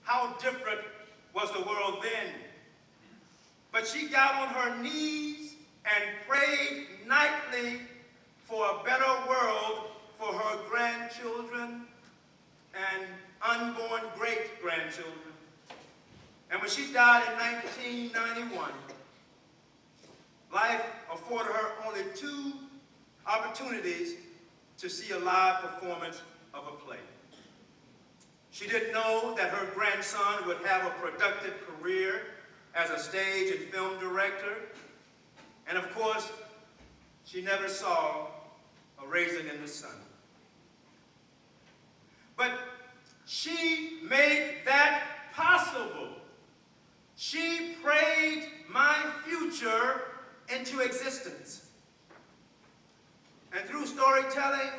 how different was the world then. But she got on her knees and prayed nightly for a better world for her grandchildren and unborn great-grandchildren. And when she died in 1991, life afforded her only 2 opportunities to see a live performance of a play. She didn't know that her grandson would have a productive career as a stage and film director. And of course, she never saw a raisin in the sun. But she made that possible. She prayed my future into existence. And through storytelling,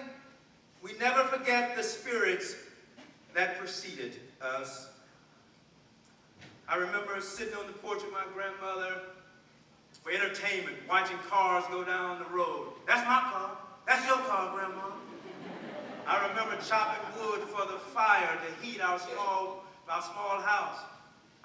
we never forget the spirits that preceded us. I remember sitting on the porch of my grandmother for entertainment, watching cars go down the road. That's my car. That's your car, Grandma. I remember chopping wood for the fire to heat our small house.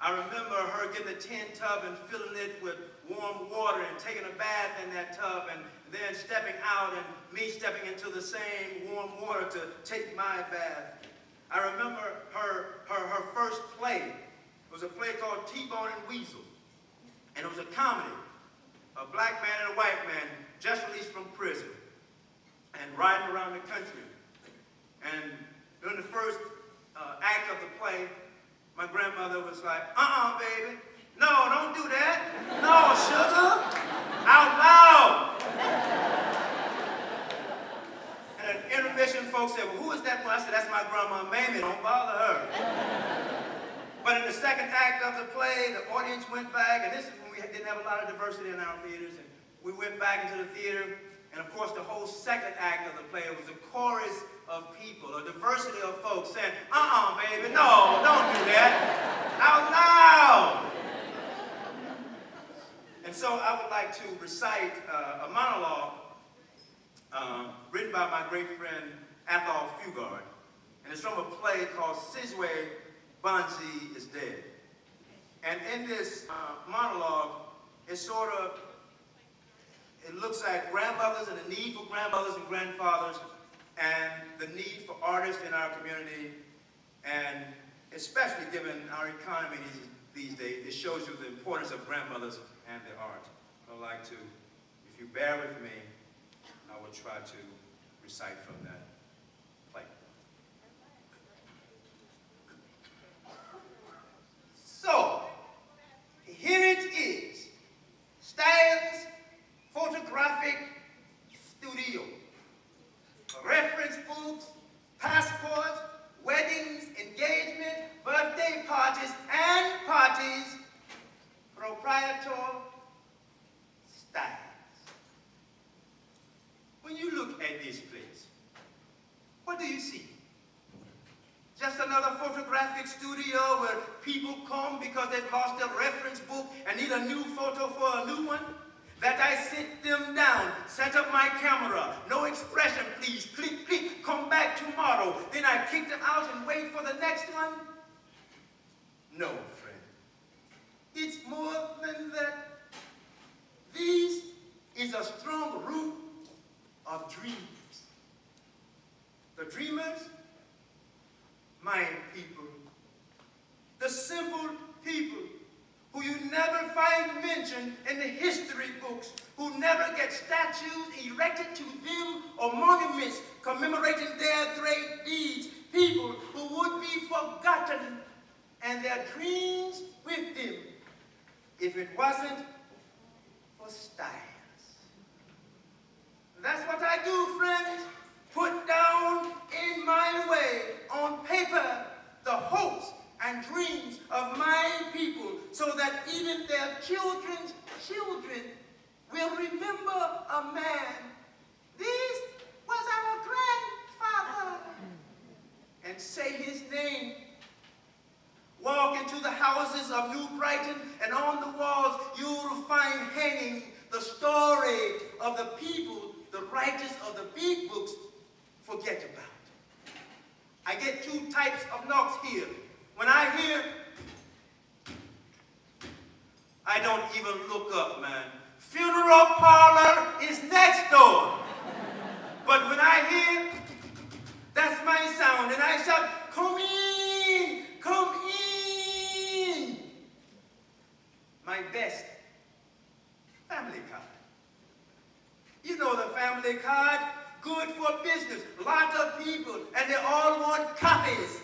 I remember her getting the tin tub and filling it with warm water and taking a bath in that tub and then stepping out and me stepping into the same warm water to take my bath. I remember her first play. It was a play called T-Bone and Weasel. And it was a comedy. A black man and a white man just released from prison and riding around the country. And during the first act of the play, my grandmother was like, baby. No, don't do that. No, sugar. Out loud. And at intermission, folks said, well, who is that one? I said, that's my grandma, Mamie. Don't bother her. But in the second act of the play, the audience went back, and this is when we didn't have a lot of diversity in our theaters, and we went back into the theater, and of course the whole second act of the play, it was a chorus of people, a diversity of folks saying, baby, no, don't do that. Out loud. And so I would like to recite a monologue written by my great friend Athol Fugard. And it's from a play called Sizwe Banzi is Dead. And in this monologue, it looks at grandmothers and the need for grandmothers and grandfathers and the need for artists in our community, and especially given our economy these days, it shows you the importance of grandmothers and their art. I'd like to, if you bear with me, I will try to recite from that play. So, here it is, Styles Photographic Studio. Reference books, passports, weddings, engagement, birthday parties, and parties, proprietor Styles. When you look at this place, what do you see? Just another photographic studio where people come because they've lost their reference book and need a new photo for a new one? That I sit them down, set up my camera, no expression please, click, click, come back tomorrow. Then I kick them out and wait for the next one? No, friend. It's more than that. This is a strong root of dreams. The dreamers, my people. The simple people who you never find mentioned in the history books, who never get statues erected to them or monuments commemorating their great deeds, people who would be forgotten and their dreams with them if it wasn't for Styles. That's what I do, friends, put down in my way on paper the hopes and dreams of my people, so that even their children's children will remember a man. This was our grandfather. And say his name. Walk into the houses of New Brighton, and on the walls you'll find hanging the story of the people the writers of the big books forget about. I get 2 types of knocks here. When I hear, I don't even look up, man. Funeral parlor is next door. But when I hear, that's my sound, and I shout, come in, come in. My best family card. You know the family card, good for business, lots of people, and they all want copies.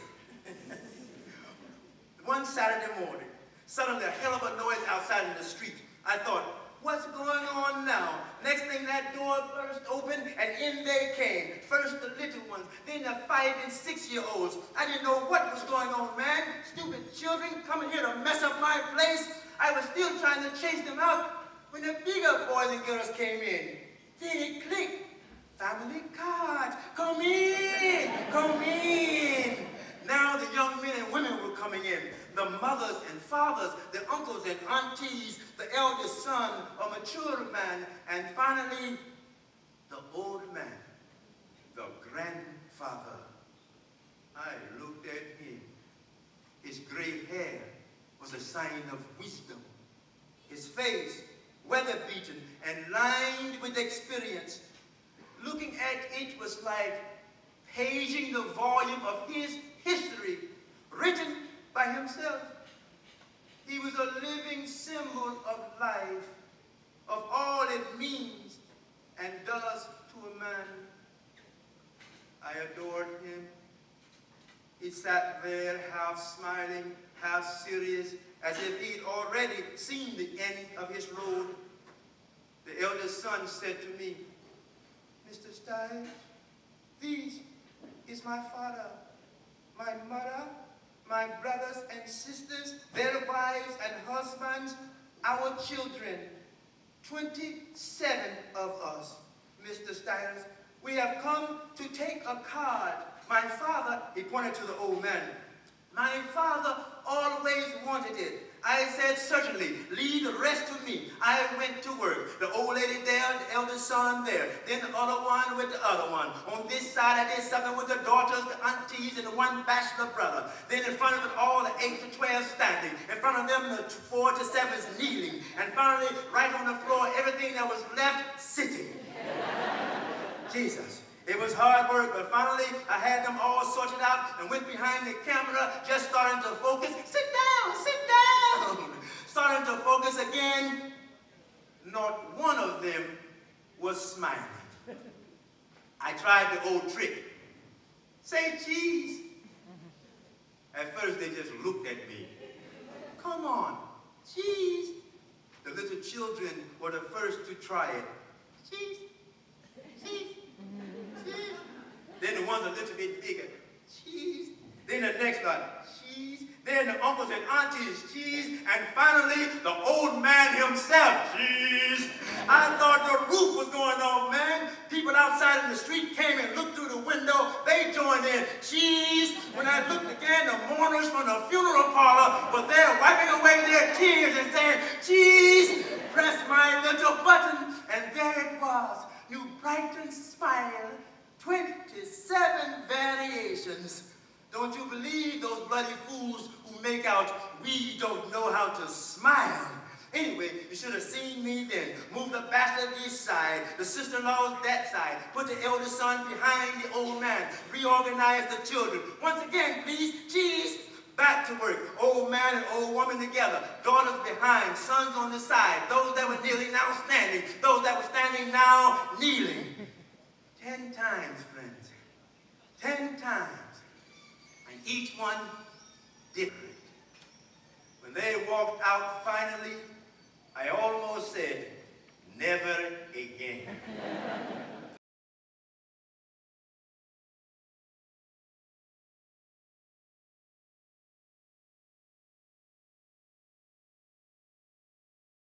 One Saturday morning, suddenly a hell of a noise outside in the street. I thought, what's going on now? Next thing, that door burst open, and in they came. First the little ones, then the 5- and 6-year-olds. I didn't know what was going on, man. Stupid children coming here to mess up my place. I was still trying to chase them out when the bigger boys and girls came in. Then it clicked. Family cards. Come in, come in. Now the young men and women were coming in. The mothers and fathers, the uncles and aunties, the eldest son, a mature man, and finally, the old man, the grandfather. I looked at him. His gray hair was a sign of wisdom. His face, weather-beaten and lined with experience. Looking at it was like paging the volume of his history, written by himself. He was a living symbol of life, of all it means and does to a man. I adored him. He sat there half smiling, half serious, as if he'd already seen the end of his road. The eldest son said to me, Mr. Stiles, this is my father, my mother, my brothers and sisters, their wives and husbands, our children, 27 of us. Mr. Stiles, we have come to take a card. My father, he pointed to the old man, my father always wanted it. I said, certainly, leave the rest to me. I went to work. The old lady there, the eldest son there, then the other one with the other one. On this side, I did something with the daughters, the aunties, and the one bachelor brother. Then in front of it all, the 8 to 12 standing. In front of them, the 4 to 7s kneeling. And finally, right on the floor, everything that was left, sitting. Jesus. It was hard work, but finally I had them all sorted out and went behind the camera, just starting to focus. Sit down, sit down. Starting to focus again. Not one of them was smiling. I tried the old trick. Say cheese. At first they just looked at me. Come on, cheese. The little children were the first to try it. Cheese, cheese. Cheese. Then the ones a little bit bigger, cheese. Then the next one, cheese. Then the uncles and aunties, cheese. And finally, the old man himself, cheese. I thought the roof was going off, man. People outside in the street came and looked through the window. They joined in, cheese. When I looked again, the mourners from the funeral parlor were there wiping away their tears and saying, cheese. Press my little button, and there it was. You brighten smile, 27 variations. Don't you believe those bloody fools who make out we don't know how to smile? Anyway, you should have seen me then. Move the bachelor this side, the sister-in-law's that side, put the eldest son behind the old man, reorganize the children. Once again, please, cheese. Back to work. Old man and old woman together. Daughters behind, sons on the side. Those that were kneeling now standing. Those that were standing now kneeling. 10 times, friends. 10 times. And each one different. When they walked out finally, I almost said, never